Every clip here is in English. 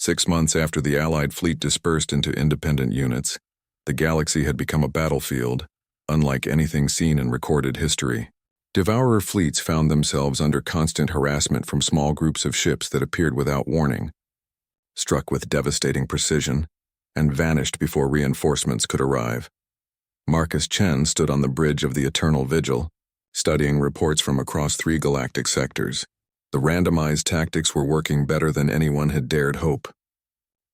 6 months after the Allied fleet dispersed into independent units, the galaxy had become a battlefield, unlike anything seen in recorded history. Devourer fleets found themselves under constant harassment from small groups of ships that appeared without warning, struck with devastating precision, and vanished before reinforcements could arrive. Marcus Chen stood on the bridge of the Eternal Vigil, studying reports from across 3 galactic sectors. The randomized tactics were working better than anyone had dared hope.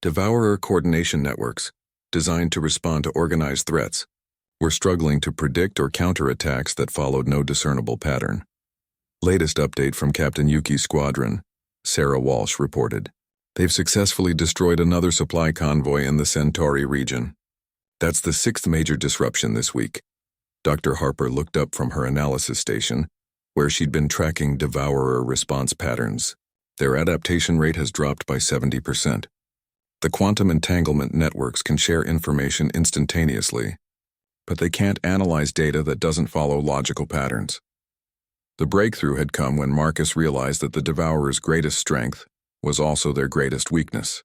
Devourer coordination networks, designed to respond to organized threats, were struggling to predict or counter attacks that followed no discernible pattern. Latest update from Captain Yuki's squadron, Sarah Walsh reported. They've successfully destroyed another supply convoy in the Centauri region. That's the 6th major disruption this week. Dr. Harper looked up from her analysis station, where she'd been tracking Devourer response patterns. Their adaptation rate has dropped by 70%. The quantum entanglement networks can share information instantaneously, but they can't analyze data that doesn't follow logical patterns. The breakthrough had come when Marcus realized that the Devourer's greatest strength was also their greatest weakness.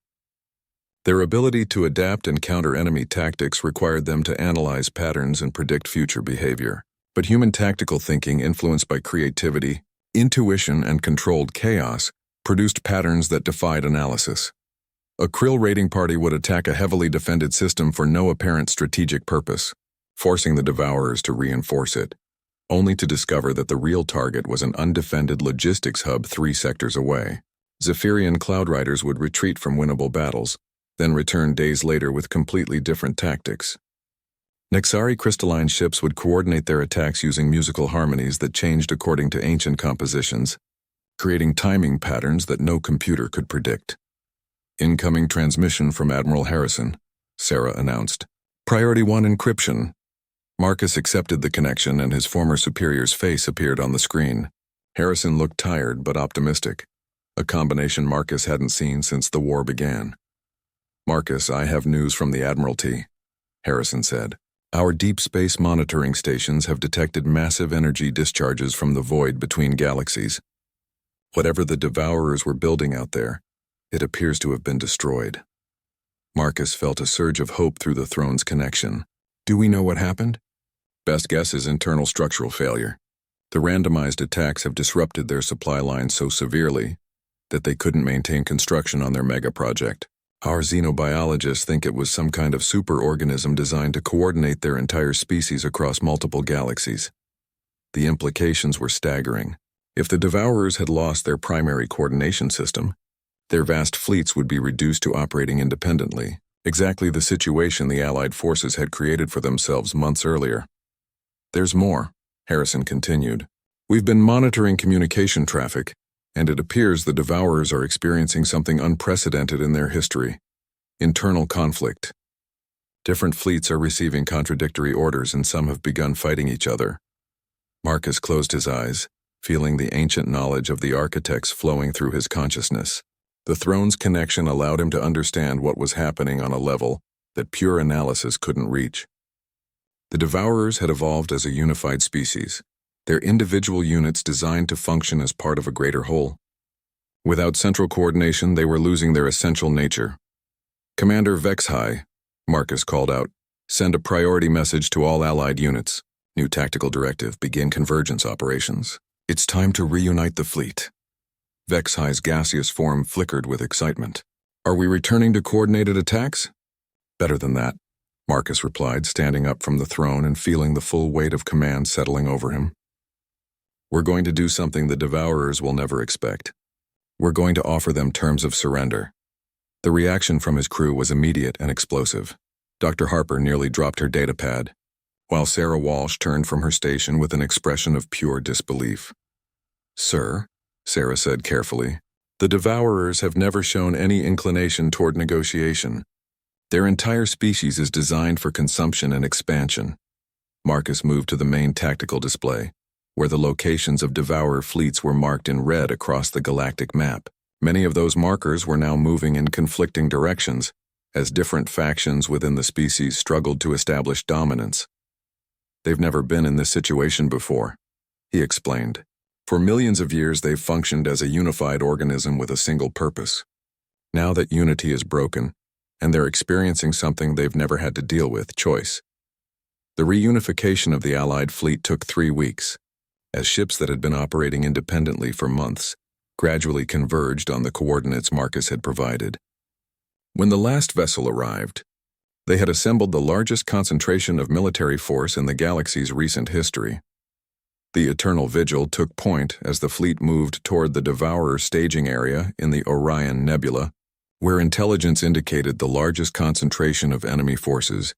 Their ability to adapt and counter enemy tactics required them to analyze patterns and predict future behavior. But human tactical thinking, influenced by creativity, intuition, and controlled chaos, produced patterns that defied analysis. A Krill raiding party would attack a heavily defended system for no apparent strategic purpose, forcing the Devourers to reinforce it, only to discover that the real target was an undefended logistics hub 3 sectors away. Zephyrian Cloud Riders would retreat from winnable battles, then return days later with completely different tactics. Nexari crystalline ships would coordinate their attacks using musical harmonies that changed according to ancient compositions, creating timing patterns that no computer could predict. Incoming transmission from Admiral Harrison, Sarah announced. Priority 1 encryption. Marcus accepted the connection and his former superior's face appeared on the screen. Harrison looked tired but optimistic, a combination Marcus hadn't seen since the war began. Marcus, I have news from the Admiralty, Harrison said. Our deep space monitoring stations have detected massive energy discharges from the void between galaxies. Whatever the Devourers were building out there, it appears to have been destroyed. Marcus felt a surge of hope through the throne's connection. Do we know what happened? Best guess is internal structural failure. The randomized attacks have disrupted their supply lines so severely that they couldn't maintain construction on their mega project. Our xenobiologists think it was some kind of superorganism designed to coordinate their entire species across multiple galaxies. The implications were staggering. If the Devourers had lost their primary coordination system, their vast fleets would be reduced to operating independently, exactly the situation the Allied forces had created for themselves months earlier. There's more, Harrison continued. We've been monitoring communication traffic, and it appears the Devourers are experiencing something unprecedented in their history. Internal conflict. Different fleets are receiving contradictory orders and some have begun fighting each other. Marcus closed his eyes, feeling the ancient knowledge of the architects flowing through his consciousness. The throne's connection allowed him to understand what was happening on a level that pure analysis couldn't reach. The Devourers had evolved as a unified species, their individual units designed to function as part of a greater whole. Without central coordination, they were losing their essential nature. Commander Vexhai, Marcus called out, send a priority message to all Allied units. New tactical directive, begin convergence operations. It's time to reunite the fleet. Vexhai's gaseous form flickered with excitement. Are we returning to coordinated attacks? Better than that, Marcus replied, standing up from the throne and feeling the full weight of command settling over him. We're going to do something the Devourers will never expect. We're going to offer them terms of surrender. The reaction from his crew was immediate and explosive. Dr. Harper nearly dropped her datapad, while Sarah Walsh turned from her station with an expression of pure disbelief. Sir, Sarah said carefully, the Devourers have never shown any inclination toward negotiation. Their entire species is designed for consumption and expansion. Marcus moved to the main tactical display, where the locations of Devourer fleets were marked in red across the galactic map. Many of those markers were now moving in conflicting directions, as different factions within the species struggled to establish dominance. They've never been in this situation before, he explained. For millions of years they've functioned as a unified organism with a single purpose. Now that unity is broken, and they're experiencing something they've never had to deal with, choice. The reunification of the Allied fleet took 3 weeks, as ships that had been operating independently for months gradually converged on the coordinates Marcus had provided. When the last vessel arrived, they had assembled the largest concentration of military force in the galaxy's recent history. The Eternal Vigil took point as the fleet moved toward the Devourer staging area in the Orion Nebula, where intelligence indicated the largest concentration of enemy forces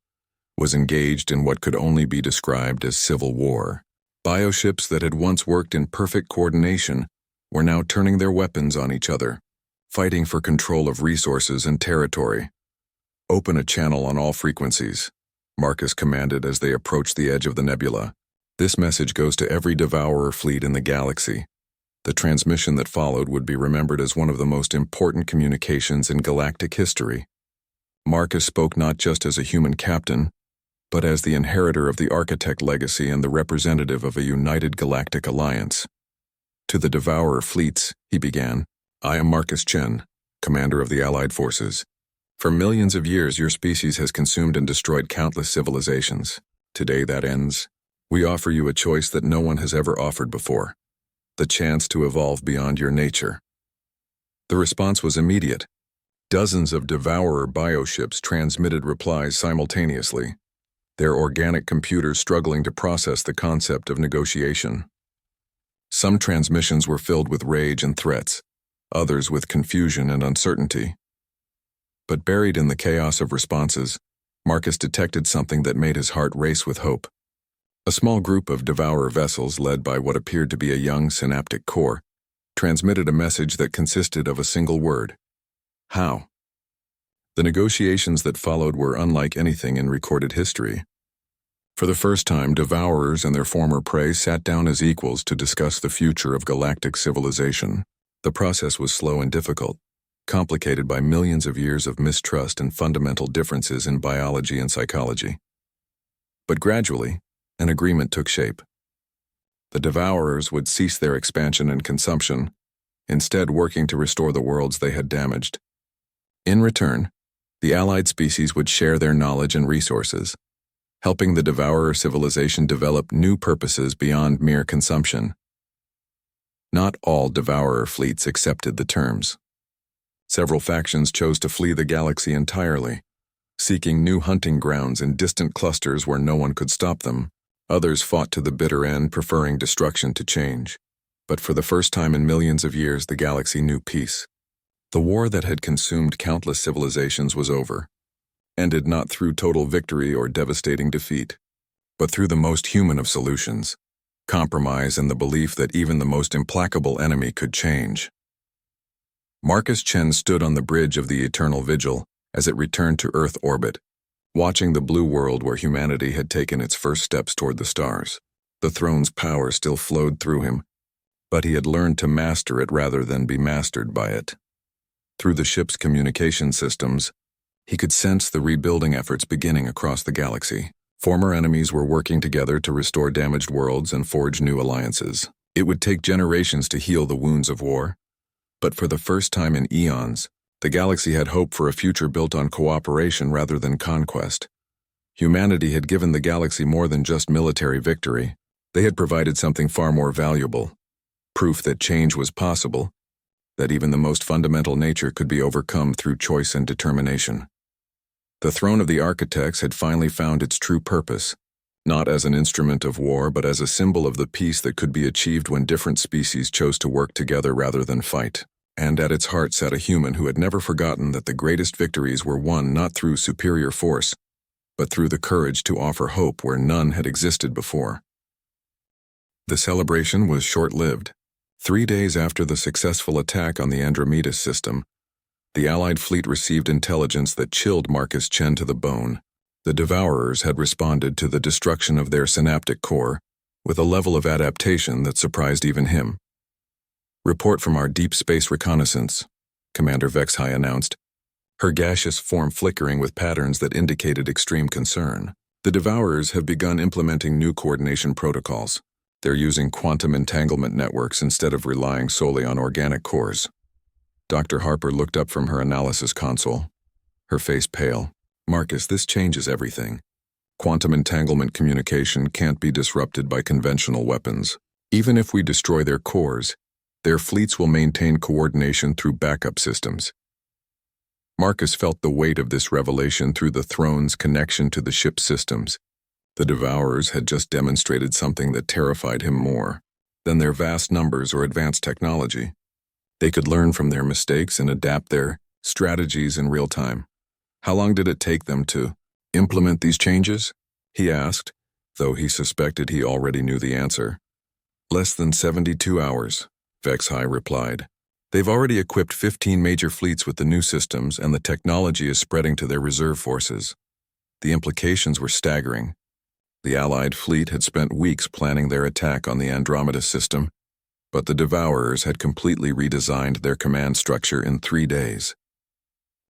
was engaged in what could only be described as civil war. Bioships that had once worked in perfect coordination were now turning their weapons on each other, fighting for control of resources and territory. "Open a channel on all frequencies," Marcus commanded as they approached the edge of the nebula. "This message goes to every Devourer fleet in the galaxy." The transmission that followed would be remembered as one of the most important communications in galactic history. Marcus spoke not just as a human captain, but as the inheritor of the architect legacy and the representative of a united galactic alliance. "To the Devourer fleets," he began, "I am Marcus Chen, commander of the Allied forces. For millions of years your species has consumed and destroyed countless civilizations. Today that ends. We offer you a choice that no one has ever offered before: the chance to evolve beyond your nature." The response was immediate. Dozens of Devourer bioships transmitted replies simultaneously, their organic computers struggling to process the concept of negotiation. Some transmissions were filled with rage and threats, others with confusion and uncertainty. But buried in the chaos of responses, Marcus detected something that made his heart race with hope. A small group of Devourer vessels, led by what appeared to be a young synaptic core, transmitted a message that consisted of a single word: how. The negotiations that followed were unlike anything in recorded history. For the first time, Devourers and their former prey sat down as equals to discuss the future of galactic civilization. The process was slow and difficult, complicated by millions of years of mistrust and fundamental differences in biology and psychology. But gradually, an agreement took shape. The Devourers would cease their expansion and consumption, instead working to restore the worlds they had damaged. In return, the allied species would share their knowledge and resources, helping the Devourer civilization develop new purposes beyond mere consumption. Not all Devourer fleets accepted the terms. Several factions chose to flee the galaxy entirely, seeking new hunting grounds in distant clusters where no one could stop them. Others fought to the bitter end, preferring destruction to change. But for the first time in millions of years, the galaxy knew peace. The war that had consumed countless civilizations was over, ended not through total victory or devastating defeat, but through the most human of solutions: compromise and the belief that even the most implacable enemy could change. Marcus Chen stood on the bridge of the Eternal Vigil as it returned to Earth orbit, watching the blue world where humanity had taken its first steps toward the stars. The throne's power still flowed through him, but he had learned to master it rather than be mastered by it. Through the ship's communication systems, he could sense the rebuilding efforts beginning across the galaxy. Former enemies were working together to restore damaged worlds and forge new alliances. It would take generations to heal the wounds of war, but for the first time in eons, the galaxy had hope for a future built on cooperation rather than conquest. Humanity had given the galaxy more than just military victory. They had provided something far more valuable: proof that change was possible, that even the most fundamental nature could be overcome through choice and determination. The throne of the architects had finally found its true purpose, not as an instrument of war, but as a symbol of the peace that could be achieved when different species chose to work together rather than fight. And at its heart sat a human who had never forgotten that the greatest victories were won not through superior force, but through the courage to offer hope where none had existed before. The celebration was short-lived. 3 days after the successful attack on the Andromeda system, the Allied fleet received intelligence that chilled Marcus Chen to the bone. The Devourers had responded to the destruction of their synaptic core with a level of adaptation that surprised even him. "Report from our deep space reconnaissance," Commander Vexhai announced, her gaseous form flickering with patterns that indicated extreme concern. "The Devourers have begun implementing new coordination protocols. They're using quantum entanglement networks instead of relying solely on organic cores." Dr. Harper looked up from her analysis console, her face pale. Marcus, this changes everything. Quantum entanglement communication can't be disrupted by conventional weapons. Even if we destroy their cores, their fleets will maintain coordination through backup systems. Marcus felt the weight of this revelation through the throne's connection to the ship's systems. The Devourers had just demonstrated something that terrified him more than their vast numbers or advanced technology. They could learn from their mistakes and adapt their strategies in real time. How long did it take them to implement these changes? He asked, though he suspected he already knew the answer. Less than 72 hours, Vexhai replied. They've already equipped 15 major fleets with the new systems, and the technology is spreading to their reserve forces. The implications were staggering. The Allied fleet had spent weeks planning their attack on the Andromeda system, but the Devourers had completely redesigned their command structure in 3 days.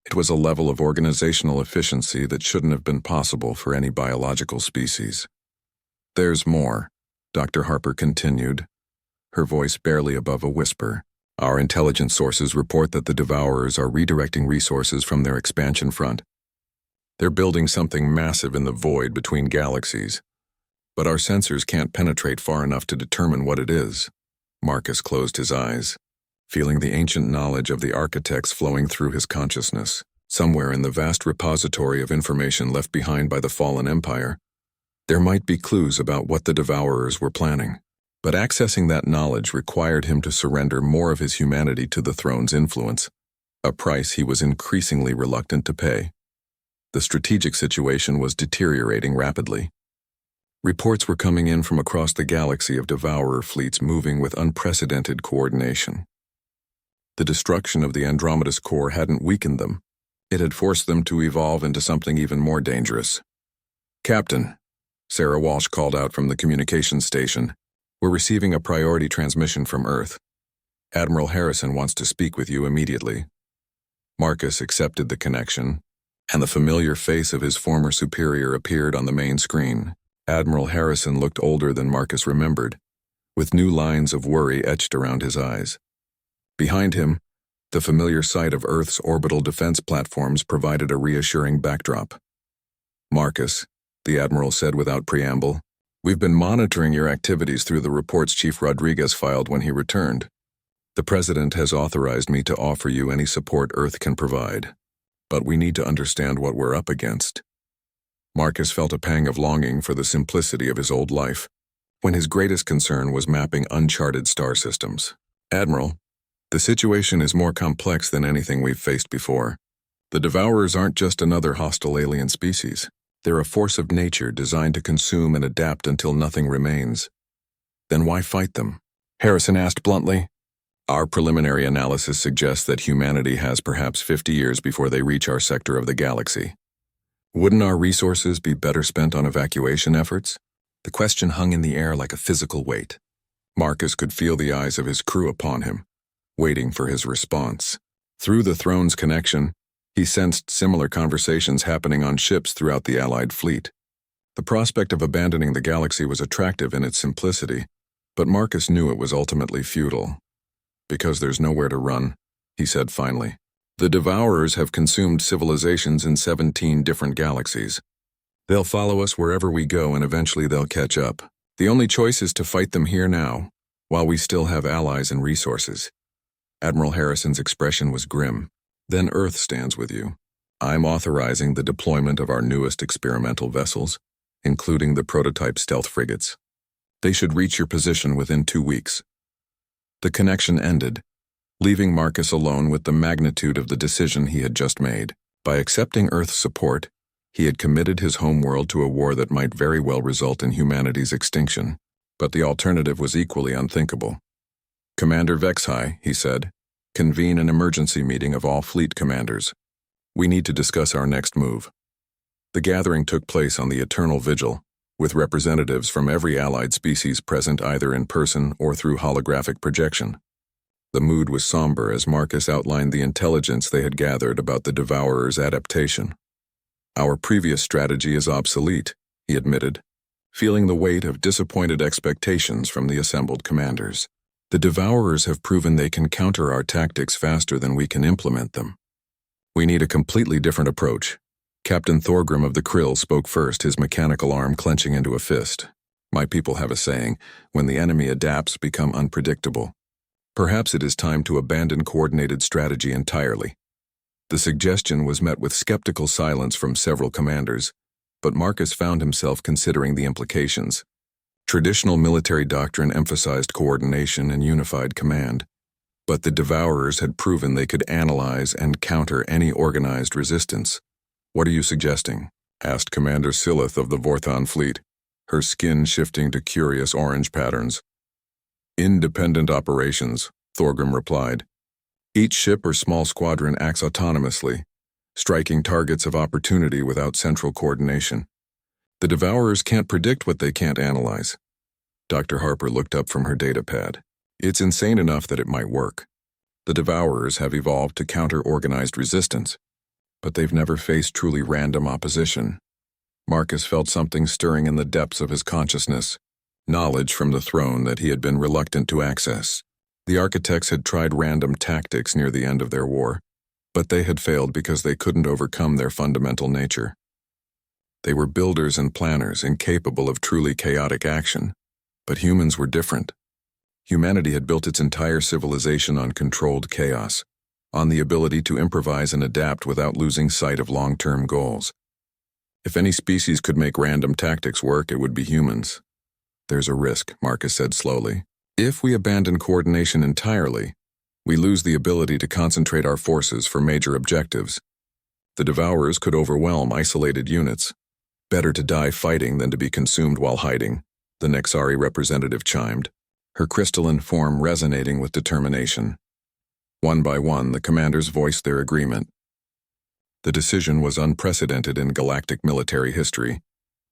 It was a level of organizational efficiency that shouldn't have been possible for any biological species. There's more, Dr. Harper continued, her voice barely above a whisper. Our intelligence sources report that the Devourers are redirecting resources from their expansion front. They're building something massive in the void between galaxies, but our sensors can't penetrate far enough to determine what it is. Marcus closed his eyes, feeling the ancient knowledge of the architects flowing through his consciousness. Somewhere in the vast repository of information left behind by the fallen empire, there might be clues about what the Devourers were planning. But accessing that knowledge required him to surrender more of his humanity to the throne's influence, a price he was increasingly reluctant to pay. The strategic situation was deteriorating rapidly. Reports were coming in from across the galaxy of Devourer fleets moving with unprecedented coordination. The destruction of the Andromeda's core hadn't weakened them. It had forced them to evolve into something even more dangerous. Captain, Sarah Walsh called out from the communications station. We're receiving a priority transmission from Earth. Admiral Harrison wants to speak with you immediately. Marcus accepted the connection, and the familiar face of his former superior appeared on the main screen. Admiral Harrison looked older than Marcus remembered, with new lines of worry etched around his eyes. Behind him, the familiar sight of Earth's orbital defense platforms provided a reassuring backdrop. Marcus, the Admiral said without preamble, we've been monitoring your activities through the reports Chief Rodriguez filed when he returned. The President has authorized me to offer you any support Earth can provide, but we need to understand what we're up against. Marcus felt a pang of longing for the simplicity of his old life, when his greatest concern was mapping uncharted star systems. Admiral, the situation is more complex than anything we've faced before. The Devourers aren't just another hostile alien species. They're a force of nature designed to consume and adapt until nothing remains. Then why fight them? Harrison asked bluntly. Our preliminary analysis suggests that humanity has perhaps 50 years before they reach our sector of the galaxy. Wouldn't our resources be better spent on evacuation efforts? The question hung in the air like a physical weight. Marcus could feel the eyes of his crew upon him, waiting for his response. Through the throne's connection, he sensed similar conversations happening on ships throughout the Allied fleet. The prospect of abandoning the galaxy was attractive in its simplicity, but Marcus knew it was ultimately futile. Because there's nowhere to run, he said finally. The Devourers have consumed civilizations in 17 different galaxies. They'll follow us wherever we go, and eventually they'll catch up. The only choice is to fight them here now, while we still have allies and resources. Admiral Harrison's expression was grim. Then Earth stands with you. I'm authorizing the deployment of our newest experimental vessels, including the prototype stealth frigates. They should reach your position within 2 weeks. The connection ended, leaving Marcus alone with the magnitude of the decision he had just made. By accepting Earth's support, he had committed his homeworld to a war that might very well result in humanity's extinction, but the alternative was equally unthinkable. Commander Vexhai, he said, convene an emergency meeting of all fleet commanders. We need to discuss our next move. The gathering took place on the Eternal Vigil, with representatives from every allied species present either in person or through holographic projection. The mood was somber as Marcus outlined the intelligence they had gathered about the Devourer's adaptation. Our previous strategy is obsolete, he admitted, feeling the weight of disappointed expectations from the assembled commanders. The Devourers have proven they can counter our tactics faster than we can implement them. We need a completely different approach. Captain Thorgrim of the Krill spoke first, his mechanical arm clenching into a fist. My people have a saying, when the enemy adapts, become unpredictable. Perhaps it is time to abandon coordinated strategy entirely. The suggestion was met with skeptical silence from several commanders, but Marcus found himself considering the implications. Traditional military doctrine emphasized coordination and unified command, but the Devourers had proven they could analyze and counter any organized resistance. "What are you suggesting?" asked Commander Silith of the Vorthon fleet, her skin shifting to curious orange patterns. "Independent operations," Thorgrim replied. "Each ship or small squadron acts autonomously, striking targets of opportunity without central coordination. The Devourers can't predict what they can't analyze." Dr. Harper looked up from her data pad. "It's insane enough that it might work. The Devourers have evolved to counter organized resistance, but they've never faced truly random opposition." Marcus felt something stirring in the depths of his consciousness, knowledge from the throne that he had been reluctant to access. The architects had tried random tactics near the end of their war, but they had failed because they couldn't overcome their fundamental nature. They were builders and planners, incapable of truly chaotic action, but humans were different. Humanity had built its entire civilization on controlled chaos, on the ability to improvise and adapt without losing sight of long-term goals. If any species could make random tactics work, it would be humans. "There's a risk," Marcus said slowly. "If we abandon coordination entirely, we lose the ability to concentrate our forces for major objectives. The Devourers could overwhelm isolated units. Better to die fighting than to be consumed while hiding," the Nexari representative chimed, her crystalline form resonating with determination. One by one, the commanders voiced their agreement. The decision was unprecedented in galactic military history,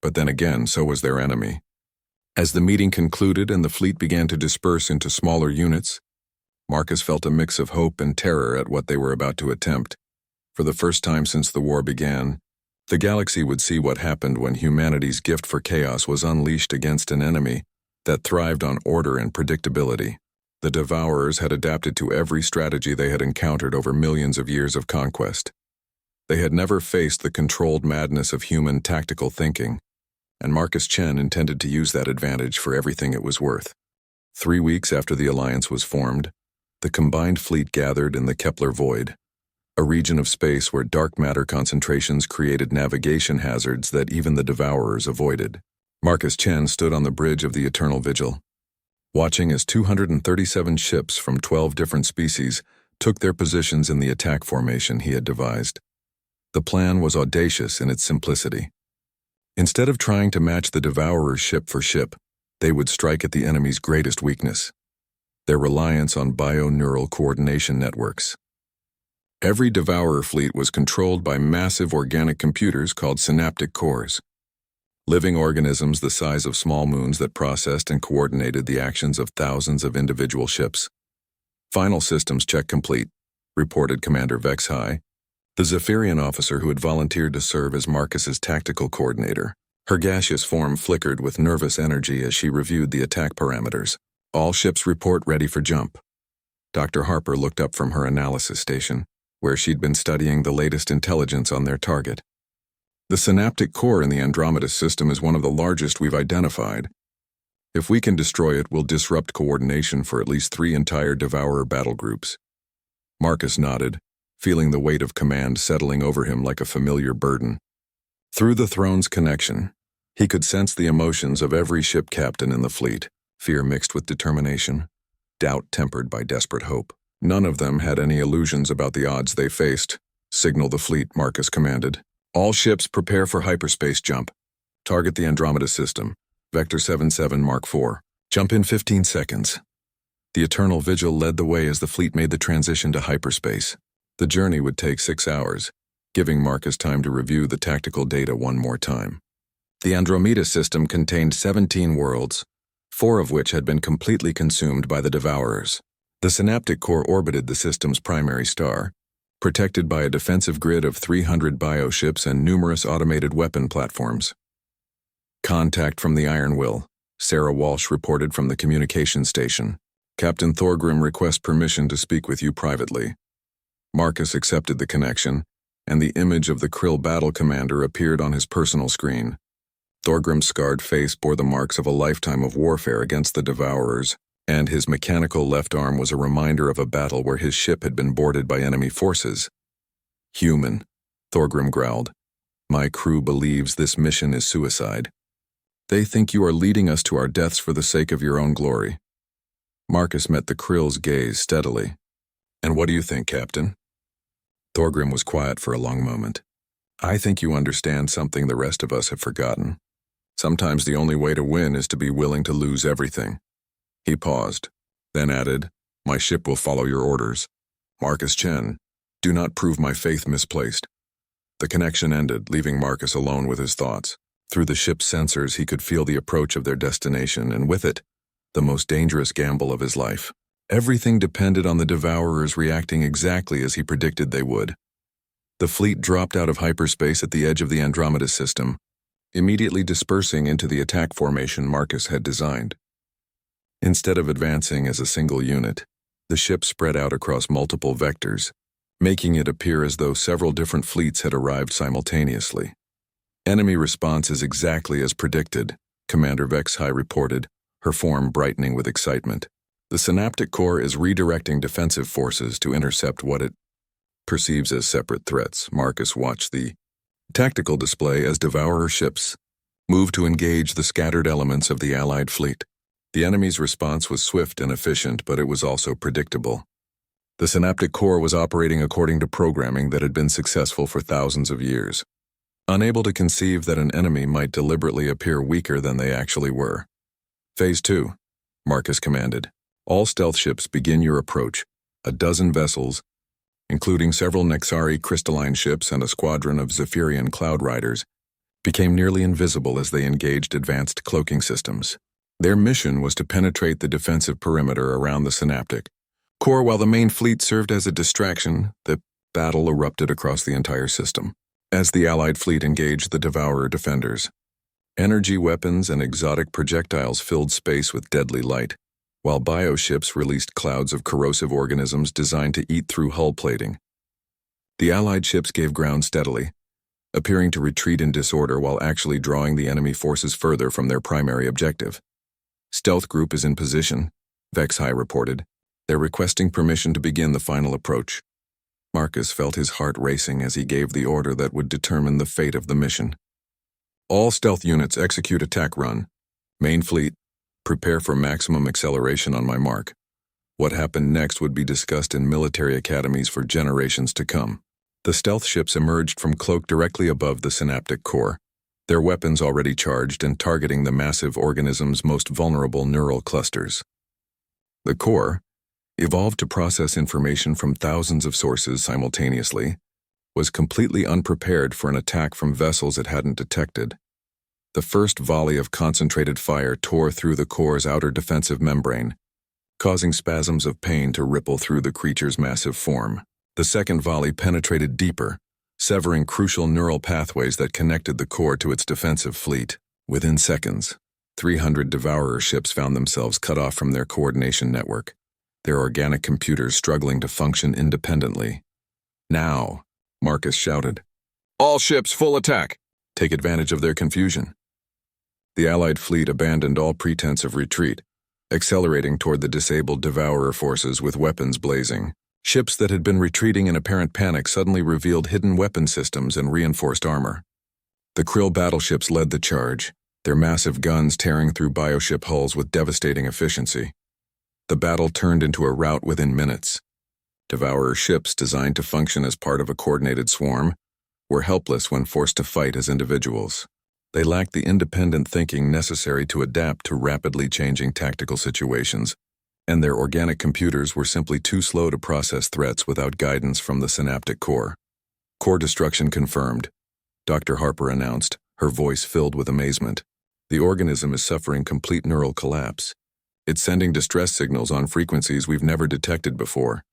but then again, so was their enemy. As the meeting concluded and the fleet began to disperse into smaller units, Marcus felt a mix of hope and terror at what they were about to attempt. For the first time since the war began, the galaxy would see what happened when humanity's gift for chaos was unleashed against an enemy that thrived on order and predictability. The Devourers had adapted to every strategy they had encountered over millions of years of conquest. They had never faced the controlled madness of human tactical thinking, and Marcus Chen intended to use that advantage for everything it was worth. 3 weeks after the alliance was formed, the combined fleet gathered in the Kepler Void, a region of space where dark matter concentrations created navigation hazards that even the Devourers avoided. Marcus Chen stood on the bridge of the Eternal Vigil, watching as 237 ships from 12 different species took their positions in the attack formation he had devised. The plan was audacious in its simplicity. Instead of trying to match the Devourers ship for ship, they would strike at the enemy's greatest weakness: their reliance on bio-neural coordination networks. Every Devourer fleet was controlled by massive organic computers called synaptic cores, living organisms the size of small moons that processed and coordinated the actions of thousands of individual ships. "Final systems check complete," reported Commander Vexhai, the Zephyrian officer who had volunteered to serve as Marcus's tactical coordinator. Her gaseous form flickered with nervous energy as she reviewed the attack parameters. "All ships report ready for jump." Dr. Harper looked up from her analysis station, where she'd been studying the latest intelligence on their target. "The synaptic core in the Andromeda system is one of the largest we've identified. If we can destroy it, we'll disrupt coordination for at least 3 entire Devourer battle groups." Marcus nodded, feeling the weight of command settling over him like a familiar burden. Through the throne's connection, he could sense the emotions of every ship captain in the fleet, fear mixed with determination, doubt tempered by desperate hope. None of them had any illusions about the odds they faced. "Signal the fleet," Marcus commanded. "All ships prepare for hyperspace jump. Target the Andromeda system. Vector 77 Mark IV. Jump in 15 seconds." The Eternal Vigil led the way as the fleet made the transition to hyperspace. The journey would take 6 hours, giving Marcus time to review the tactical data one more time. The Andromeda system contained 17 worlds, 4 of which had been completely consumed by the Devourers. The synaptic core orbited the system's primary star, protected by a defensive grid of 300 bioships and numerous automated weapon platforms. "Contact from the Iron Will," Sarah Walsh reported from the communication station. Captain Thorgrim requests permission to speak with you privately. Marcus accepted the connection, and the image of the Krill battle commander appeared on his personal screen. Thorgrim's scarred face bore the marks of a lifetime of warfare against the Devourers, and his mechanical left arm was a reminder of a battle where his ship had been boarded by enemy forces. "Human," Thorgrim growled. "My crew believes this mission is suicide. They think you are leading us to our deaths for the sake of your own glory." Marcus met the Krill's gaze steadily. "And what do you think, Captain?" Thorgrim was quiet for a long moment. "I think you understand something the rest of us have forgotten. Sometimes the only way to win is to be willing to lose everything." He paused, then added, "My ship will follow your orders. Marcus Chen, do not prove my faith misplaced." The connection ended, leaving Marcus alone with his thoughts. Through the ship's sensors, he could feel the approach of their destination, and with it, the most dangerous gamble of his life. Everything depended on the Devourers reacting exactly as he predicted they would. The fleet dropped out of hyperspace at the edge of the Andromeda system, immediately dispersing into the attack formation Marcus had designed. Instead of advancing as a single unit, the ship spread out across multiple vectors, making it appear as though several different fleets had arrived simultaneously. "Enemy response is exactly as predicted," Commander Vexhai reported, her form brightening with excitement. "The Synaptic Core is redirecting defensive forces to intercept what it perceives as separate threats." Marcus watched the tactical display as Devourer ships moved to engage the scattered elements of the Allied fleet. The enemy's response was swift and efficient, but it was also predictable. The Synaptic Core was operating according to programming that had been successful for thousands of years, unable to conceive that an enemy might deliberately appear weaker than they actually were. "Phase 2, Marcus commanded. "All stealth ships begin your approach. A dozen vessels, including several Nexari crystalline ships and a squadron of Zephyrian cloud riders, became nearly invisible as they engaged advanced cloaking systems. Their mission was to penetrate the defensive perimeter around the Synaptic Core while the main fleet served as a distraction. The battle erupted across the entire system as the Allied fleet engaged the Devourer defenders. Energy weapons and exotic projectiles filled space with deadly light, while bioships released clouds of corrosive organisms designed to eat through hull plating. The Allied ships gave ground steadily, appearing to retreat in disorder while actually drawing the enemy forces further from their primary objective. "Stealth group is in position," Vexhai reported. "They're requesting permission to begin the final approach." Marcus felt his heart racing as he gave the order that would determine the fate of the mission. "All stealth units execute attack run. Main fleet, prepare for maximum acceleration on my mark." What happened next would be discussed in military academies for generations to come. The stealth ships emerged from cloak directly above the Synaptic Core, their weapons already charged and targeting the massive organism's most vulnerable neural clusters. The core, evolved to process information from thousands of sources simultaneously, was completely unprepared for an attack from vessels it hadn't detected. The first volley of concentrated fire tore through the core's outer defensive membrane, causing spasms of pain to ripple through the creature's massive form. The second volley penetrated deeper, severing crucial neural pathways that connected the core to its defensive fleet. Within seconds, 300 Devourer ships found themselves cut off from their coordination network, their organic computers struggling to function independently. "Now," Marcus shouted. "All ships full attack! Take advantage of their confusion." The Allied fleet abandoned all pretense of retreat, accelerating toward the disabled Devourer forces with weapons blazing. Ships that had been retreating in apparent panic suddenly revealed hidden weapon systems and reinforced armor. The Krill battleships led the charge, their massive guns tearing through bioship hulls with devastating efficiency. The battle turned into a rout within minutes. Devourer ships, designed to function as part of a coordinated swarm, were helpless when forced to fight as individuals. They lacked the independent thinking necessary to adapt to rapidly changing tactical situations, and their organic computers were simply too slow to process threats without guidance from the Synaptic Core. "Core destruction confirmed," Dr. Harper announced, her voice filled with amazement. "The organism is suffering complete neural collapse. It's sending distress signals on frequencies we've never detected before."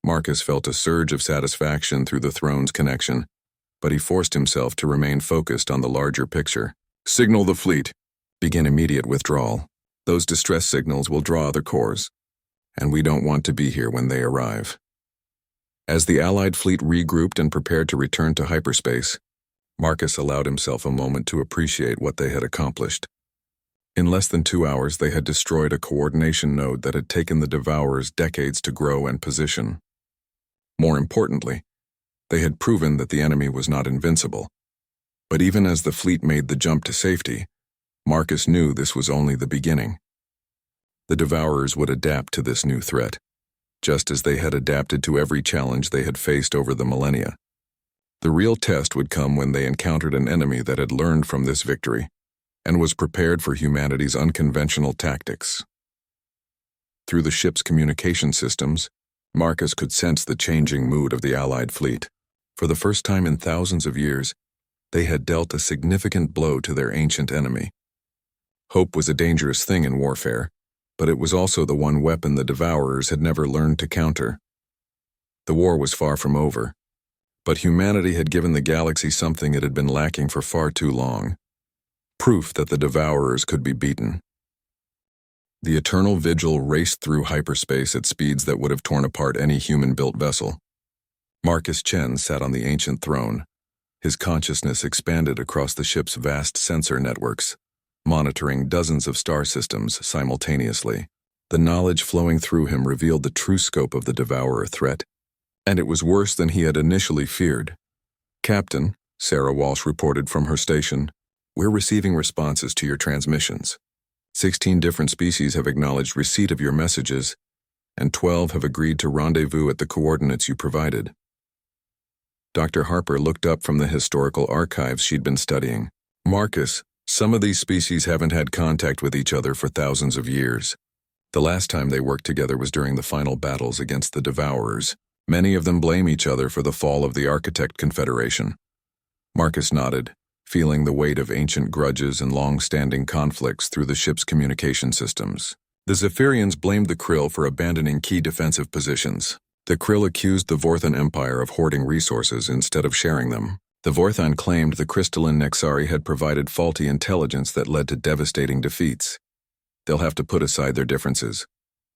Marcus felt a surge of satisfaction through the throne's connection, but he forced himself to remain focused on the larger picture. "Signal the fleet. Begin immediate withdrawal. Those distress signals will draw other cores." and we don't want to be here when they arrive." As the Allied fleet regrouped and prepared to return to hyperspace, Marcus allowed himself a moment to appreciate what they had accomplished. In less than 2 hours, they had destroyed a coordination node that had taken the Devourers decades to grow and position. More importantly, they had proven that the enemy was not invincible. But even as the fleet made the jump to safety, Marcus knew this was only the beginning. The Devourers would adapt to this new threat, just as they had adapted to every challenge they had faced over the millennia. The real test would come when they encountered an enemy that had learned from this victory and was prepared for humanity's unconventional tactics. Through the ship's communication systems, Marcus could sense the changing mood of the Allied fleet. For the first time in thousands of years, they had dealt a significant blow to their ancient enemy. Hope was a dangerous thing in warfare, but it was also the one weapon the Devourers had never learned to counter. The war was far from over, but humanity had given the galaxy something it had been lacking for far too long: proof that the Devourers could be beaten. The Eternal Vigil raced through hyperspace at speeds that would have torn apart any human-built vessel. Marcus Chen sat on the ancient throne. His consciousness expanded across the ship's vast sensor networks, monitoring dozens of star systems simultaneously. The knowledge flowing through him revealed the true scope of the Devourer threat, and it was worse than he had initially feared. "Captain," Sarah Walsh reported from her station, "we're receiving responses to your transmissions. 16 different species have acknowledged receipt of your messages, and 12 have agreed to rendezvous at the coordinates you provided." Dr. Harper looked up from the historical archives she'd been studying. "Marcus, some of these species haven't had contact with each other for thousands of years. The last time they worked together was during the final battles against the Devourers. Many of them blame each other for the fall of the Architect Confederation." Marcus nodded, feeling the weight of ancient grudges and long-standing conflicts through the ship's communication systems. The Zephyrians blamed the Krill for abandoning key defensive positions. The Krill accused the Vorthan Empire of hoarding resources instead of sharing them. The Vorthan claimed the crystalline Nexari had provided faulty intelligence that led to devastating defeats. "They'll have to put aside their differences,"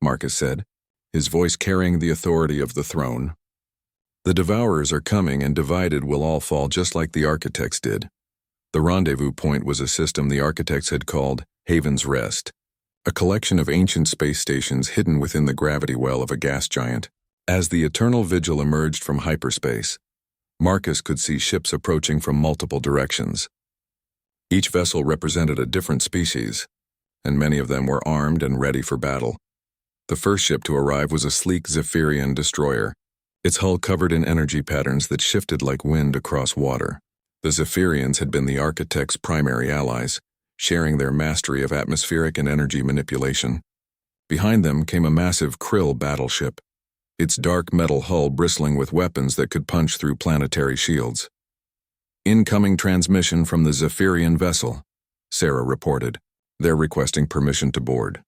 Marcus said, his voice carrying the authority of the throne. "The Devourers are coming, and divided will all fall just like the Architects did." The rendezvous point was a system the Architects had called Haven's Rest, a collection of ancient space stations hidden within the gravity well of a gas giant. As the Eternal Vigil emerged from hyperspace, Marcus could see ships approaching from multiple directions. Each vessel represented a different species, and many of them were armed and ready for battle. The first ship to arrive was a sleek Zephyrian destroyer, its hull covered in energy patterns that shifted like wind across water. The Zephyrians had been the Architects' primary allies, sharing their mastery of atmospheric and energy manipulation. Behind them came a massive Krill battleship, its dark metal hull bristling with weapons that could punch through planetary shields. "Incoming transmission from the Zephyrian vessel," Sarah reported. "They're requesting permission to board."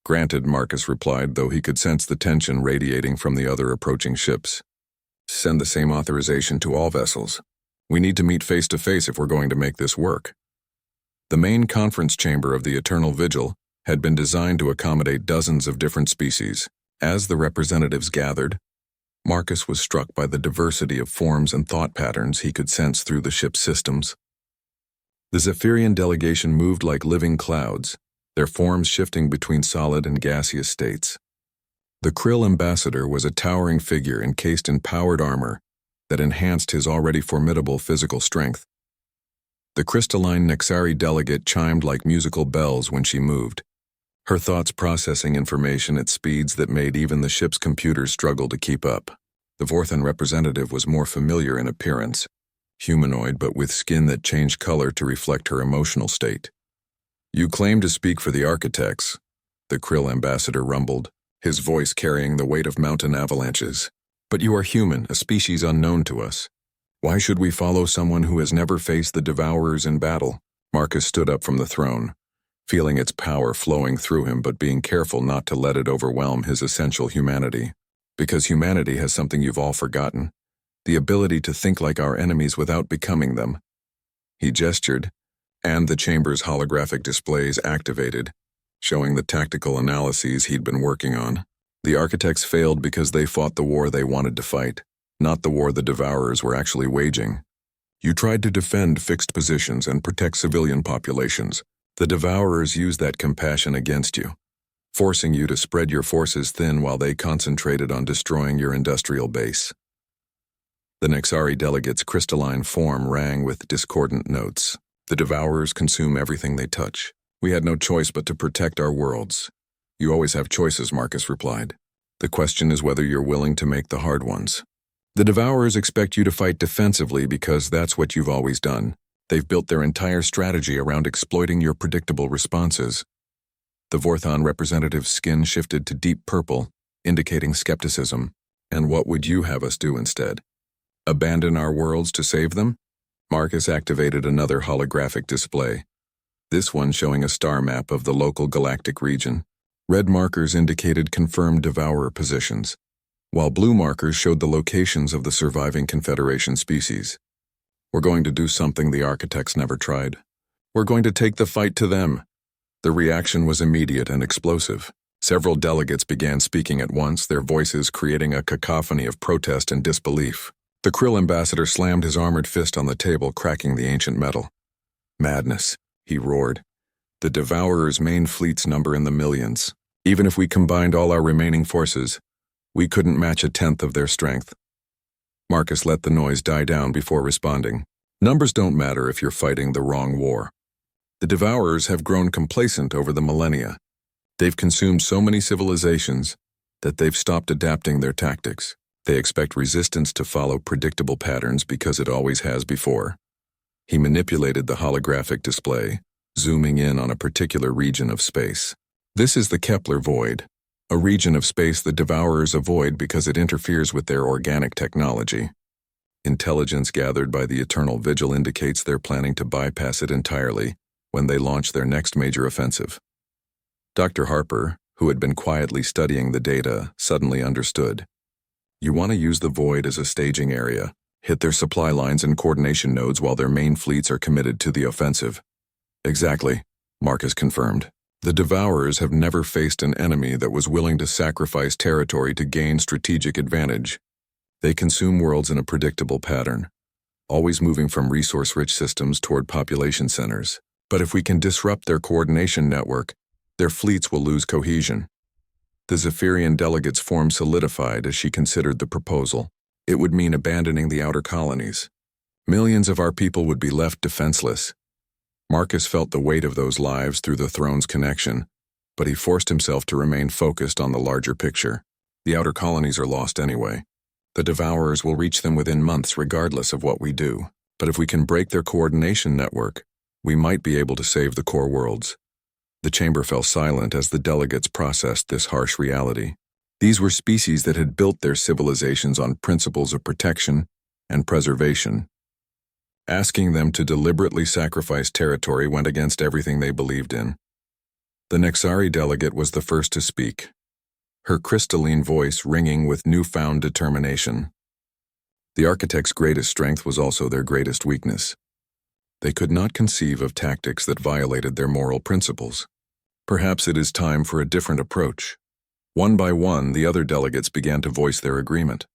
"Granted," Marcus replied, though he could sense the tension radiating from the other approaching ships. "Send the same authorization to all vessels. We need to meet face-to-face if we're going to make this work." The main conference chamber of the Eternal Vigil had been designed to accommodate dozens of different species. As the representatives gathered, Marcus was struck by the diversity of forms and thought patterns he could sense through the ship's systems. The Zephyrian delegation moved like living clouds, their forms shifting between solid and gaseous states. The Krill ambassador was a towering figure encased in powered armor that enhanced his already formidable physical strength. The crystalline Nexari delegate chimed like musical bells when she moved, her thoughts processing information at speeds that made even the ship's computers struggle to keep up. The Vorthan representative was more familiar in appearance, humanoid but with skin that changed color to reflect her emotional state. "You claim to speak for the Architects," the Krill ambassador rumbled, his voice carrying the weight of mountain avalanches. "But you are human, a species unknown to us. Why should we follow someone who has never faced the Devourers in battle?" Marcus stood up from the throne, feeling its power flowing through him but being careful not to let it overwhelm his essential humanity. "Because humanity has something you've all forgotten, the ability to think like our enemies without becoming them." He gestured, and the chamber's holographic displays activated, showing the tactical analyses he'd been working on. The architects failed because they fought the war they wanted to fight, not the war the Devourers were actually waging. You tried to defend fixed positions and protect civilian populations. The Devourers used that compassion against you, forcing you to spread your forces thin while they concentrated on destroying your industrial base. The Nexari delegates' crystalline form rang with discordant notes. The Devourers consume everything they touch. We had no choice but to protect our worlds. You always have choices, Marcus replied. The question is whether you're willing to make the hard ones. The Devourers expect you to fight defensively because that's what you've always done. They've built their entire strategy around exploiting your predictable responses. The Vorthon representative's skin shifted to deep purple, indicating skepticism. And what would you have us do instead? Abandon our worlds to save them? Marcus activated another holographic display, this one showing a star map of the local galactic region. Red markers indicated confirmed Devourer positions, while blue markers showed the locations of the surviving Confederation species. We're going to do something the architects never tried. We're going to take the fight to them. The reaction was immediate and explosive. Several delegates began speaking at once, their voices creating a cacophony of protest and disbelief. The Krill ambassador slammed his armored fist on the table, cracking the ancient metal. Madness, he roared. The Devourers' main fleets number in the millions. Even if we combined all our remaining forces, we couldn't match a tenth of their strength. Marcus let the noise die down before responding. Numbers don't matter if you're fighting the wrong war. The Devourers have grown complacent over the millennia. They've consumed so many civilizations that they've stopped adapting their tactics. They expect resistance to follow predictable patterns because it always has before. He manipulated the holographic display, zooming in on a particular region of space. This is the Kepler Void, a region of space the Devourers avoid because it interferes with their organic technology. Intelligence gathered by the Eternal Vigil indicates they're planning to bypass it entirely when they launch their next major offensive. Dr. Harper, who had been quietly studying the data, suddenly understood. You want to use the Void as a staging area, hit their supply lines and coordination nodes while their main fleets are committed to the offensive. Exactly, Marcus confirmed. The Devourers have never faced an enemy that was willing to sacrifice territory to gain strategic advantage. They consume worlds in a predictable pattern, always moving from resource-rich systems toward population centers. But if we can disrupt their coordination network, their fleets will lose cohesion. The Zephyrian delegate's form solidified as she considered the proposal. It would mean abandoning the outer colonies. Millions of our people would be left defenseless. Marcus felt the weight of those lives through the throne's connection, but he forced himself to remain focused on the larger picture. The outer colonies are lost anyway. The Devourers will reach them within months regardless of what we do. But if we can break their coordination network, we might be able to save the core worlds. The chamber fell silent as the delegates processed this harsh reality. These were species that had built their civilizations on principles of protection and preservation. Asking them to deliberately sacrifice territory went against everything they believed in. The Nexari delegate was the first to speak, her crystalline voice ringing with newfound determination. The architects' greatest strength was also their greatest weakness. They could not conceive of tactics that violated their moral principles. Perhaps it is time for a different approach. One by one, the other delegates began to voice their agreement.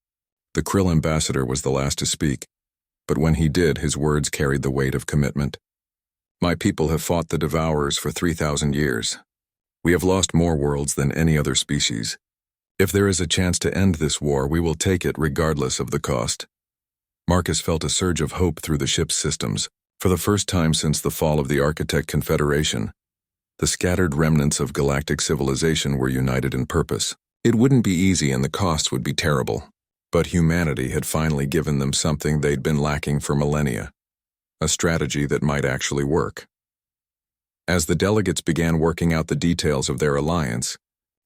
The Krill ambassador was the last to speak, but when he did, his words carried the weight of commitment. My people have fought the Devourers for 3,000 years. We have lost more worlds than any other species. If there is a chance to end this war, we will take it regardless of the cost. Marcus felt a surge of hope through the ship's systems. For the first time since the fall of the Architect Confederation, the scattered remnants of galactic civilization were united in purpose. It wouldn't be easy and the cost would be terrible, but humanity had finally given them something they'd been lacking for millennia, a strategy that might actually work. As the delegates began working out the details of their alliance,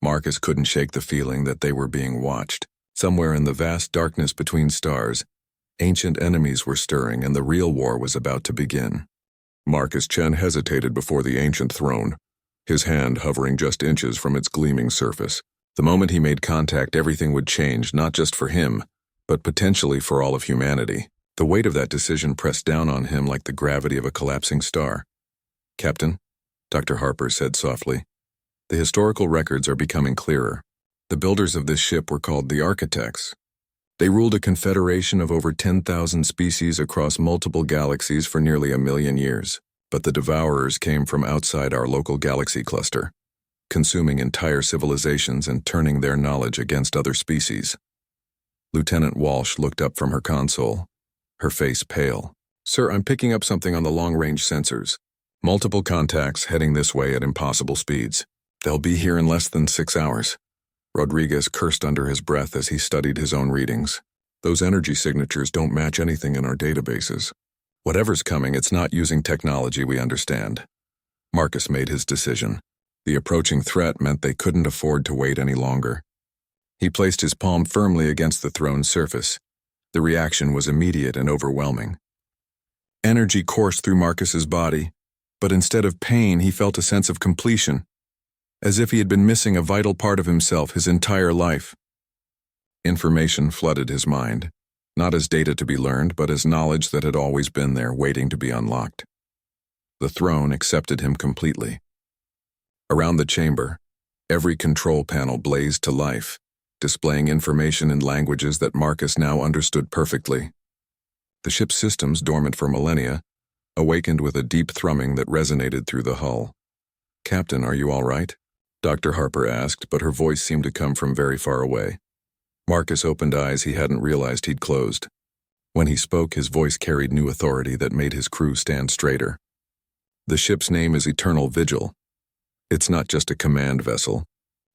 Marcus couldn't shake the feeling that they were being watched. Somewhere in the vast darkness between stars, ancient enemies were stirring and the real war was about to begin. Marcus Chen hesitated before the ancient throne, his hand hovering just inches from its gleaming surface. The moment he made contact, everything would change, not just for him, but potentially for all of humanity. The weight of that decision pressed down on him like the gravity of a collapsing star. Captain, Dr. Harper said softly, the historical records are becoming clearer. The builders of this ship were called the Architects. They ruled a confederation of over 10,000 species across multiple galaxies for nearly 1,000,000 years. But the Devourers came from outside our local galaxy cluster, consuming entire civilizations and turning their knowledge against other species. Lieutenant Walsh looked up from her console, her face pale. "Sir, I'm picking up something on the long-range sensors. Multiple contacts heading this way at impossible speeds. They'll be here in less than 6 hours." Rodriguez cursed under his breath as he studied his own readings. "Those energy signatures don't match anything in our databases. Whatever's coming, it's not using technology we understand." Marcus made his decision. The approaching threat meant they couldn't afford to wait any longer. He placed his palm firmly against the throne's surface. The reaction was immediate and overwhelming. Energy coursed through Marcus's body, but instead of pain, he felt a sense of completion, as if he had been missing a vital part of himself his entire life. Information flooded his mind, not as data to be learned, but as knowledge that had always been there, waiting to be unlocked. The throne accepted him completely. Around the chamber, every control panel blazed to life, displaying information in languages that Marcus now understood perfectly. The ship's systems, dormant for millennia, awakened with a deep thrumming that resonated through the hull. "Captain, are you all right?" Dr. Harper asked, but her voice seemed to come from very far away. Marcus opened eyes he hadn't realized he'd closed. When he spoke, his voice carried new authority that made his crew stand straighter. "The ship's name is Eternal Vigil. It's not just a command vessel.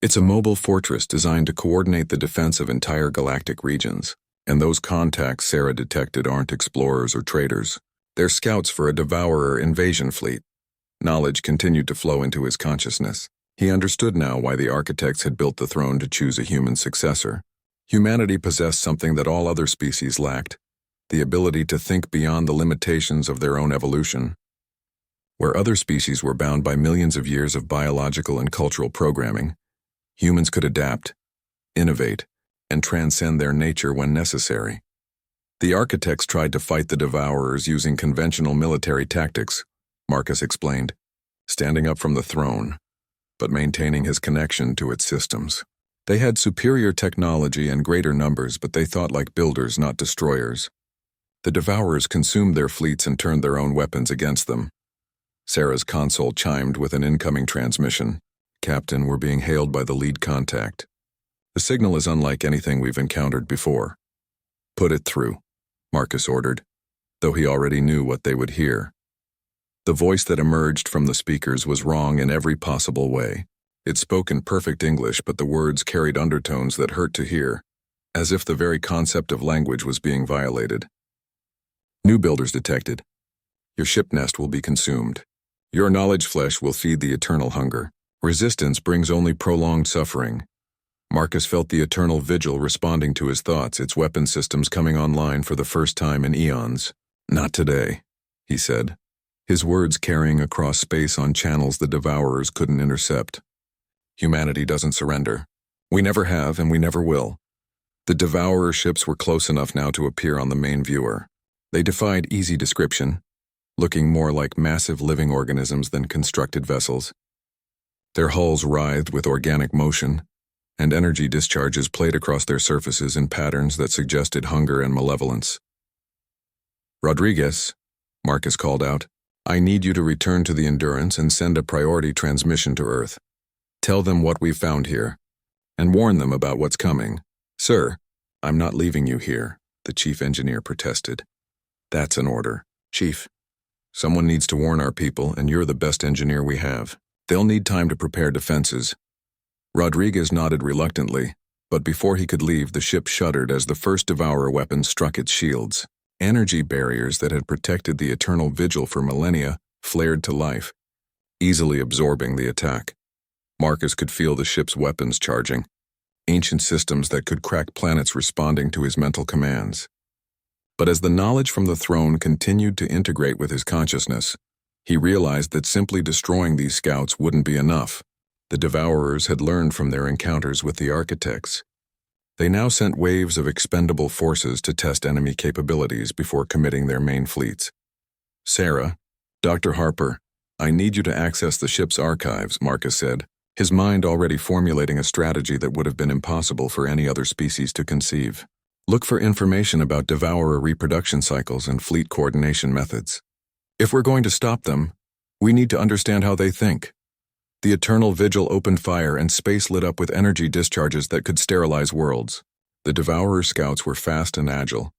It's a mobile fortress designed to coordinate the defense of entire galactic regions. And those contacts Sarah detected aren't explorers or traders. They're scouts for a Devourer invasion fleet." Knowledge continued to flow into his consciousness. He understood now why the Architects had built the throne to choose a human successor. Humanity possessed something that all other species lacked: the ability to think beyond the limitations of their own evolution. Where other species were bound by millions of years of biological and cultural programming, humans could adapt, innovate, and transcend their nature when necessary. The Architects tried to fight the Devourers using conventional military tactics, Marcus explained, standing up from the throne, but maintaining his connection to its systems. They had superior technology and greater numbers, but they thought like builders, not destroyers. The Devourers consumed their fleets and turned their own weapons against them. Sarah's console chimed with an incoming transmission. "Captain, we're being hailed by the lead contact. The signal is unlike anything we've encountered before." "Put it through," Marcus ordered, though he already knew what they would hear. The voice that emerged from the speakers was wrong in every possible way. It spoke in perfect English, but the words carried undertones that hurt to hear, as if the very concept of language was being violated. "New builders detected. Your ship nest will be consumed. Your knowledge flesh will feed the eternal hunger. Resistance brings only prolonged suffering." Marcus felt the Eternal Vigil responding to his thoughts, its weapon systems coming online for the first time in eons. "Not today," he said, his words carrying across space on channels the Devourers couldn't intercept. "Humanity doesn't surrender. We never have, and we never will." The Devourer ships were close enough now to appear on the main viewer. They defied easy description, looking more like massive living organisms than constructed vessels. Their hulls writhed with organic motion, and energy discharges played across their surfaces in patterns that suggested hunger and malevolence. "Rodriguez," Marcus called out, "I need you to return to the Endurance and send a priority transmission to Earth. Tell them what we've found here, and warn them about what's coming." "Sir, I'm not leaving you here," the chief engineer protested. "That's an order, Chief. Someone needs to warn our people, and you're the best engineer we have. They'll need time to prepare defenses." Rodriguez nodded reluctantly, but before he could leave, the ship shuddered as the first Devourer weapon struck its shields. Energy barriers that had protected the Eternal Vigil for millennia flared to life, easily absorbing the attack. Marcus could feel the ship's weapons charging, ancient systems that could crack planets responding to his mental commands. But as the knowledge from the throne continued to integrate with his consciousness, he realized that simply destroying these scouts wouldn't be enough. The Devourers had learned from their encounters with the Architects. They now sent waves of expendable forces to test enemy capabilities before committing their main fleets. "Sarah, Dr. Harper, I need you to access the ship's archives," Marcus said. his mind already formulating a strategy that would have been impossible for any other species to conceive. Look for information about devourer reproduction cycles and fleet coordination methods. If we're going to stop them, we need to understand how they think. The Eternal Vigil opened fire and space lit up with energy discharges that could sterilize worlds. The Devourer scouts were fast and agile,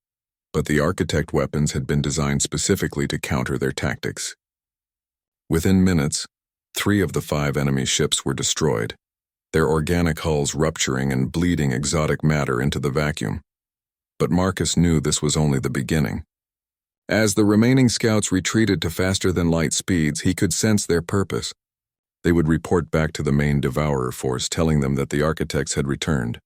but the Architect weapons had been designed specifically to counter their tactics. Within minutes, 3 of the 5 enemy ships were destroyed, their organic hulls rupturing and bleeding exotic matter into the vacuum. But Marcus knew this was only the beginning. As the remaining scouts retreated to faster-than-light speeds, he could sense their purpose. They would report back to the main Devourer force, telling them that the Architects had returned.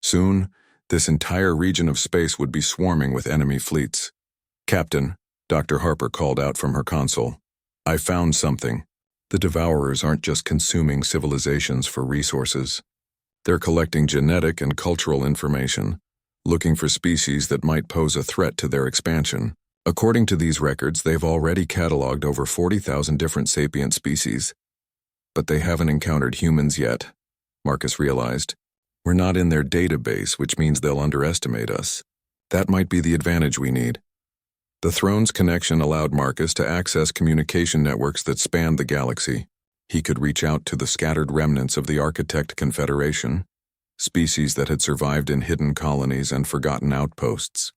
Soon, this entire region of space would be swarming with enemy fleets. "Captain," Dr. Harper called out from her console, "I found something. The Devourers aren't just consuming civilizations for resources. They're collecting genetic and cultural information, looking for species that might pose a threat to their expansion. According to these records, they've already cataloged over 40,000 different sapient species. But they haven't encountered humans yet," Marcus realized. "We're not in their database, which means they'll underestimate us. That might be the advantage we need." The Throne's connection allowed Marcus to access communication networks that spanned the galaxy. He could reach out to the scattered remnants of the Architect Confederation, species that had survived in hidden colonies and forgotten outposts.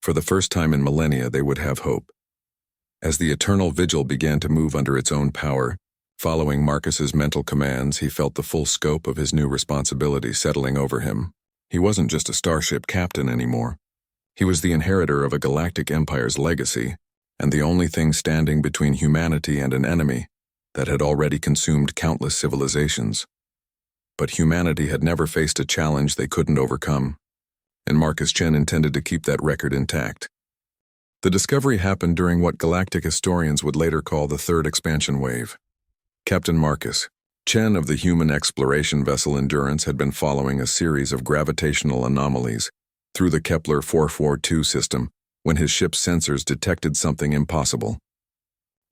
For the first time in millennia, they would have hope. As the Eternal Vigil began to move under its own power, following Marcus's mental commands, he felt the full scope of his new responsibility settling over him. He wasn't just a starship captain anymore. He was the inheritor of a galactic empire's legacy, and the only thing standing between humanity and an enemy that had already consumed countless civilizations. But humanity had never faced a challenge they couldn't overcome, and Marcus Chen intended to keep that record intact. The discovery happened during what galactic historians would later call the Third Expansion Wave. Captain Marcus Chen of the human exploration vessel Endurance had been following a series of gravitational anomalies through the Kepler 442 system when his ship's sensors detected something impossible.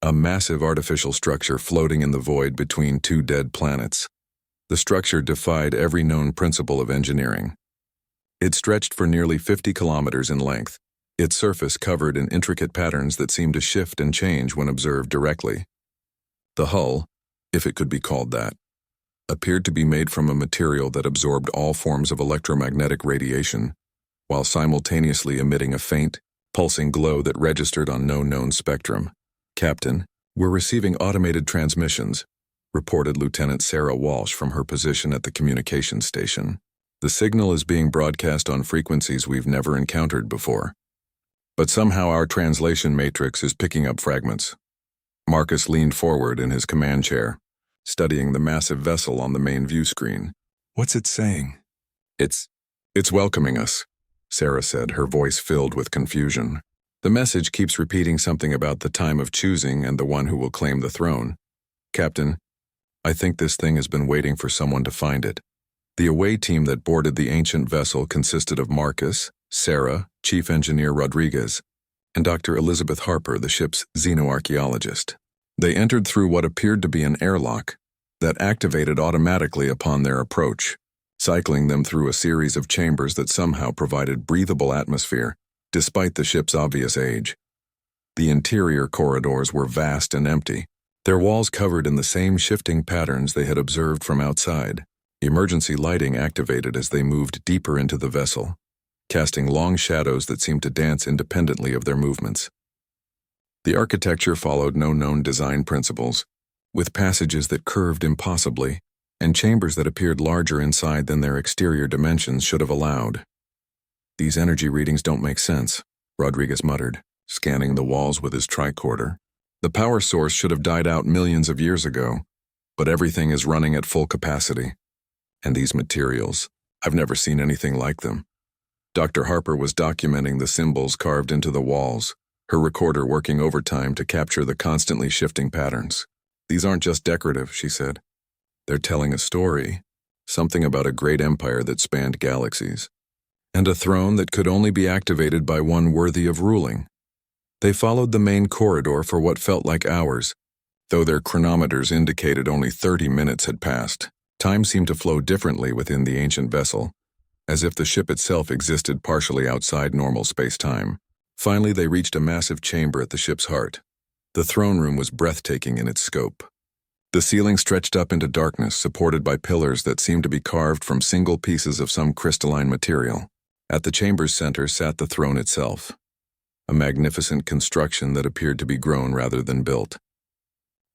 A massive artificial structure floating in the void between 2 dead planets. The structure defied every known principle of engineering. It stretched for nearly 50 kilometers in length, its surface covered in intricate patterns that seemed to shift and change when observed directly. The hull, if it could be called that, appeared to be made from a material that absorbed all forms of electromagnetic radiation, while simultaneously emitting a faint, pulsing glow that registered on no known spectrum. "Captain, we're receiving automated transmissions," reported Lieutenant Sarah Walsh from her position at the communications station. "The signal is being broadcast on frequencies we've never encountered before. But somehow our translation matrix is picking up fragments." Marcus leaned forward in his command chair, studying the massive vessel on the main view screen. "What's it saying?" It's welcoming us," Sarah said, her voice filled with confusion. "The message keeps repeating something about the time of choosing and the one who will claim the throne. Captain, I think this thing has been waiting for someone to find it." The away team that boarded the ancient vessel consisted of Marcus, Sarah, Chief Engineer Rodriguez, and Dr. Elizabeth Harper, the ship's xenoarchaeologist. They entered through what appeared to be an airlock that activated automatically upon their approach, cycling them through a series of chambers that somehow provided breathable atmosphere, despite the ship's obvious age. The interior corridors were vast and empty, their walls covered in the same shifting patterns they had observed from outside. Emergency lighting activated as they moved deeper into the vessel, casting long shadows that seemed to dance independently of their movements. The architecture followed no known design principles, with passages that curved impossibly, and chambers that appeared larger inside than their exterior dimensions should have allowed. "These energy readings don't make sense," Rodriguez muttered, scanning the walls with his tricorder. "The power source should have died out millions of years ago, but everything is running at full capacity. And these materials, I've never seen anything like them." Dr. Harper was documenting the symbols carved into the walls, her recorder working overtime to capture the constantly shifting patterns. "These aren't just decorative," she said. "They're telling a story, something about a great empire that spanned galaxies, and a throne that could only be activated by one worthy of ruling." They followed the main corridor for what felt like hours, Though their chronometers indicated only 30 minutes had passed, time seemed to flow differently within the ancient vessel, as if the ship itself existed partially outside normal space-time. Finally, they reached a massive chamber at the ship's heart. The throne room was breathtaking in its scope. The ceiling stretched up into darkness, supported by pillars that seemed to be carved from single pieces of some crystalline material. At the chamber's center sat the throne itself, a magnificent construction that appeared to be grown rather than built.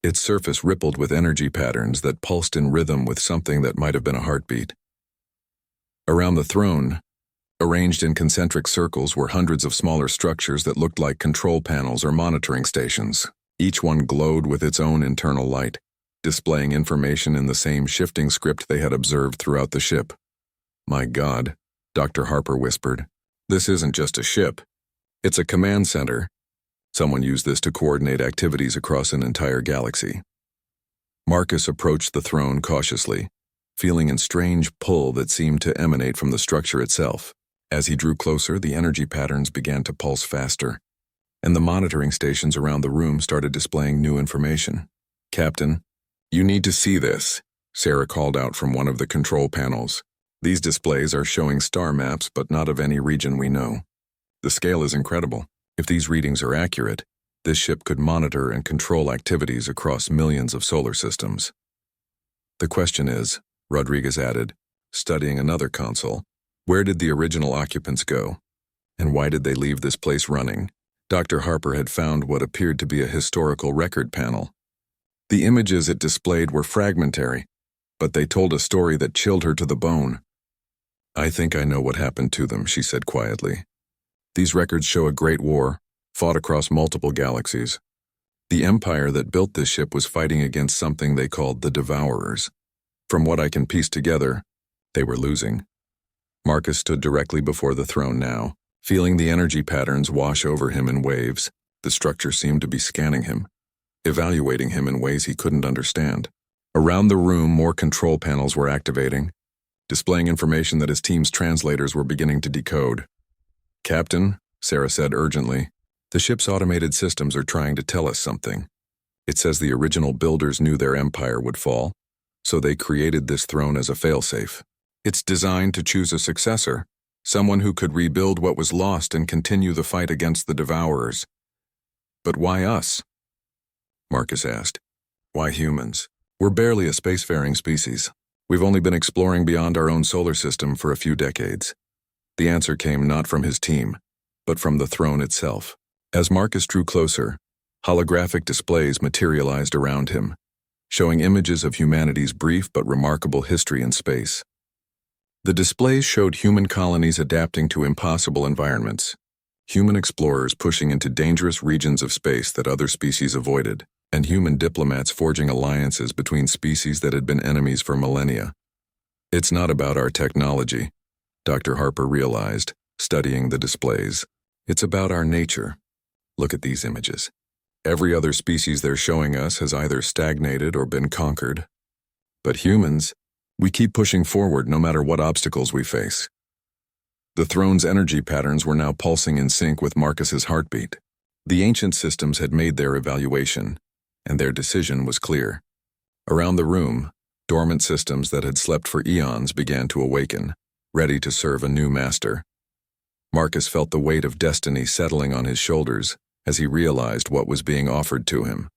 Its surface rippled with energy patterns that pulsed in rhythm with something that might have been a heartbeat. Around the throne, arranged in concentric circles, were hundreds of smaller structures that looked like control panels or monitoring stations. Each one glowed with its own internal light, displaying information in the same shifting script they had observed throughout the ship. "My God," Dr. Harper whispered. "This isn't just a ship. It's a command center. Someone used this to coordinate activities across an entire galaxy." Marcus approached the throne cautiously, feeling a strange pull that seemed to emanate from the structure itself. As he drew closer, the energy patterns began to pulse faster, and the monitoring stations around the room started displaying new information. "Captain, you need to see this," Sarah called out from one of the control panels. "These displays are showing star maps, but not of any region we know. The scale is incredible. If these readings are accurate, this ship could monitor and control activities across millions of solar systems." "The question is," Rodriguez added, studying another console, "where did the original occupants go? And why did they leave this place running?" Dr. Harper had found what appeared to be a historical record panel. The images it displayed were fragmentary, but they told a story that chilled her to the bone. "I think I know what happened to them," she said quietly. "These records show a great war, fought across multiple galaxies. The empire that built this ship was fighting against something they called the Devourers. From what I can piece together, they were losing." Marcus stood directly before the throne now, feeling the energy patterns wash over him in waves. The structure seemed to be scanning him, evaluating him in ways he couldn't understand. Around the room, more control panels were activating, displaying information that his team's translators were beginning to decode. "Captain," Sarah said urgently, "the ship's automated systems are trying to tell us something. It says the original builders knew their empire would fall, so they created this throne as a failsafe. It's designed to choose a successor, someone who could rebuild what was lost and continue the fight against the Devourers." "But why us?" Marcus asked. "Why humans? We're barely a spacefaring species. We've only been exploring beyond our own solar system for a few decades." The answer came not from his team, but from the throne itself. As Marcus drew closer, holographic displays materialized around him, showing images of humanity's brief but remarkable history in space. The displays showed human colonies adapting to impossible environments, human explorers pushing into dangerous regions of space that other species avoided, and human diplomats forging alliances between species that had been enemies for millennia. "It's not about our technology," Dr. Harper realized, studying the displays. "It's about our nature. Look at these images. Every other species they're showing us has either stagnated or been conquered. But humans, we keep pushing forward no matter what obstacles we face." The throne's energy patterns were now pulsing in sync with Marcus's heartbeat. The ancient systems had made their evaluation, and their decision was clear. Around the room, dormant systems that had slept for eons began to awaken, ready to serve a new master. Marcus felt the weight of destiny settling on his shoulders as he realized what was being offered to him.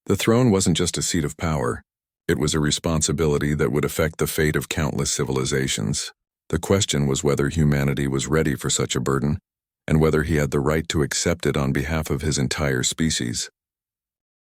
The throne wasn't just a seat of power. It was a responsibility that would affect the fate of countless civilizations. The question was whether humanity was ready for such a burden, and whether he had the right to accept it on behalf of his entire species.